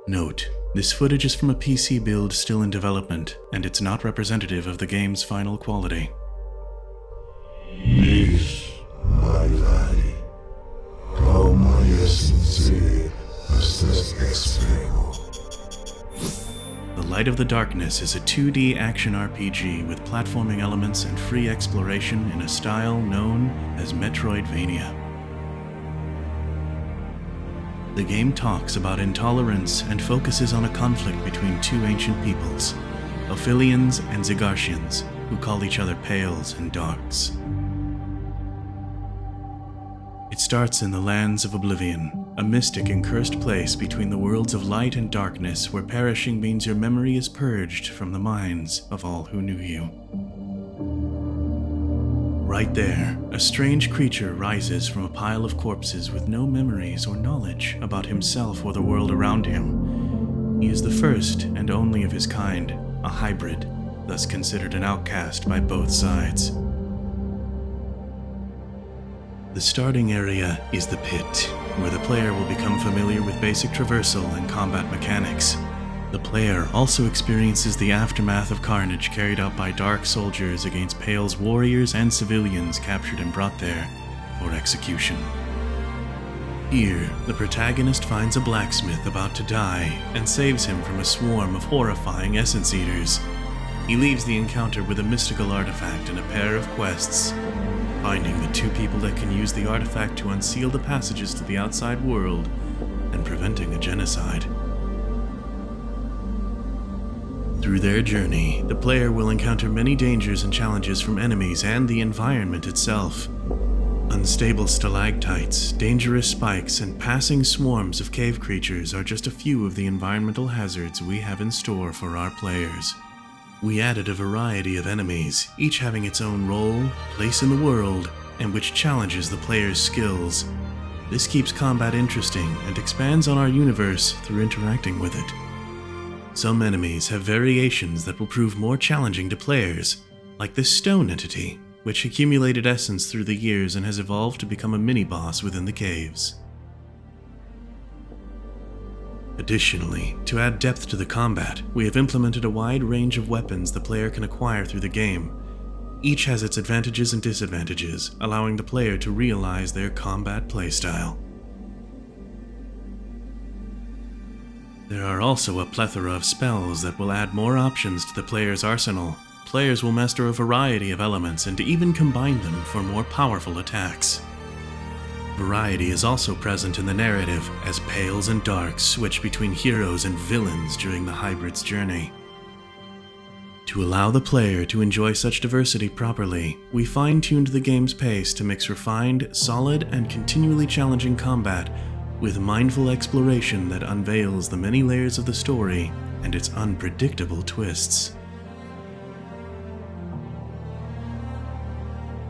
Note, this footage is from a PC build still in development, and it's not representative of the game's final quality. Please, my laddie, how my essence The Light of the Darkness is a 2D action RPG with platforming elements and free exploration in a style known as Metroidvania. The game talks about intolerance and focuses on a conflict between two ancient peoples, Ophilians and Zygartians, who call each other Pales and Darks. It starts in the Lands of Oblivion, a mystic and cursed place between the worlds of light and darkness where perishing means your memory is purged from the minds of all who knew you. Right there, a strange creature rises from a pile of corpses with no memories or knowledge about himself or the world around him. He is the first and only of his kind, a hybrid, thus considered an outcast by both sides. The starting area is the pit, where the player will become familiar with basic traversal and combat mechanics. The player also experiences the aftermath of carnage carried out by dark soldiers against Pale's warriors and civilians captured and brought there for execution. Here, the protagonist finds a blacksmith about to die and saves him from a swarm of horrifying essence eaters. He leaves the encounter with a mystical artifact and a pair of quests, finding the two people that can use the artifact to unseal the passages to the outside world and preventing a genocide. Through their journey, the player will encounter many dangers and challenges from enemies and the environment itself. Unstable stalactites, dangerous spikes, and passing swarms of cave creatures are just a few of the environmental hazards we have in store for our players. We added a variety of enemies, each having its own role, place in the world, and which challenges the player's skills. This keeps combat interesting and expands on our universe through interacting with it. Some enemies have variations that will prove more challenging to players, like this stone entity, which accumulated essence through the years and has evolved to become a mini-boss within the caves. Additionally, to add depth to the combat, we have implemented a wide range of weapons the player can acquire through the game. Each has its advantages and disadvantages, allowing the player to realize their combat playstyle. There are also a plethora of spells that will add more options to the player's arsenal. Players will master a variety of elements and even combine them for more powerful attacks. Variety is also present in the narrative, as Pales and Darks switch between heroes and villains during the hybrid's journey. To allow the player to enjoy such diversity properly, we fine-tuned the game's pace to mix refined, solid, and continually challenging combat with mindful exploration that unveils the many layers of the story and its unpredictable twists.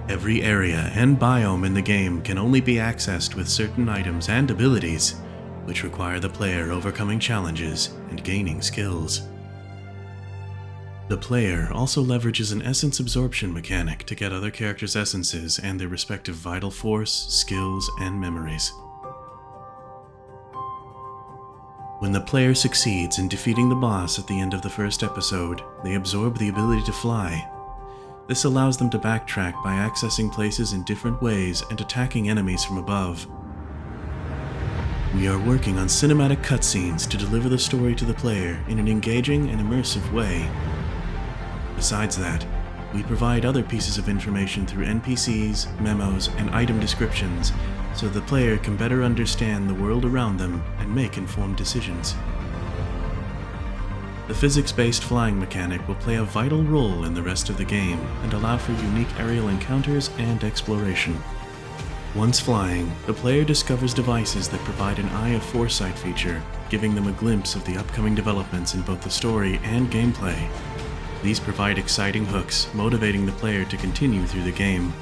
Every area and biome in the game can only be accessed with certain items and abilities, which require the player overcoming challenges and gaining skills. The player also leverages an essence absorption mechanic to get other characters' essences and their respective vital force, skills, and memories. When the player succeeds in defeating the boss at the end of the first episode, they absorb the ability to fly. This allows them to backtrack by accessing places in different ways and attacking enemies from above. We are working on cinematic cutscenes to deliver the story to the player in an engaging and immersive way. Besides that, we provide other pieces of information through NPCs, memos, and item descriptions so the player can better understand the world around them and make informed decisions. The physics-based flying mechanic will play a vital role in the rest of the game and allow for unique aerial encounters and exploration. Once flying, the player discovers devices that provide an Eye of Foresight feature, giving them a glimpse of the upcoming developments in both the story and gameplay. These provide exciting hooks, motivating the player to continue through the game.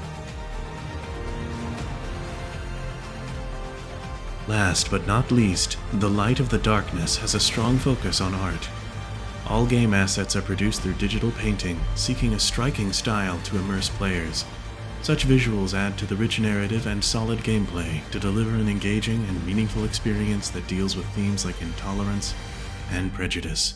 Last but not least, The Light of the Darkness has a strong focus on art. All game assets are produced through digital painting, seeking a striking style to immerse players. Such visuals add to the rich narrative and solid gameplay to deliver an engaging and meaningful experience that deals with themes like intolerance, and prejudice.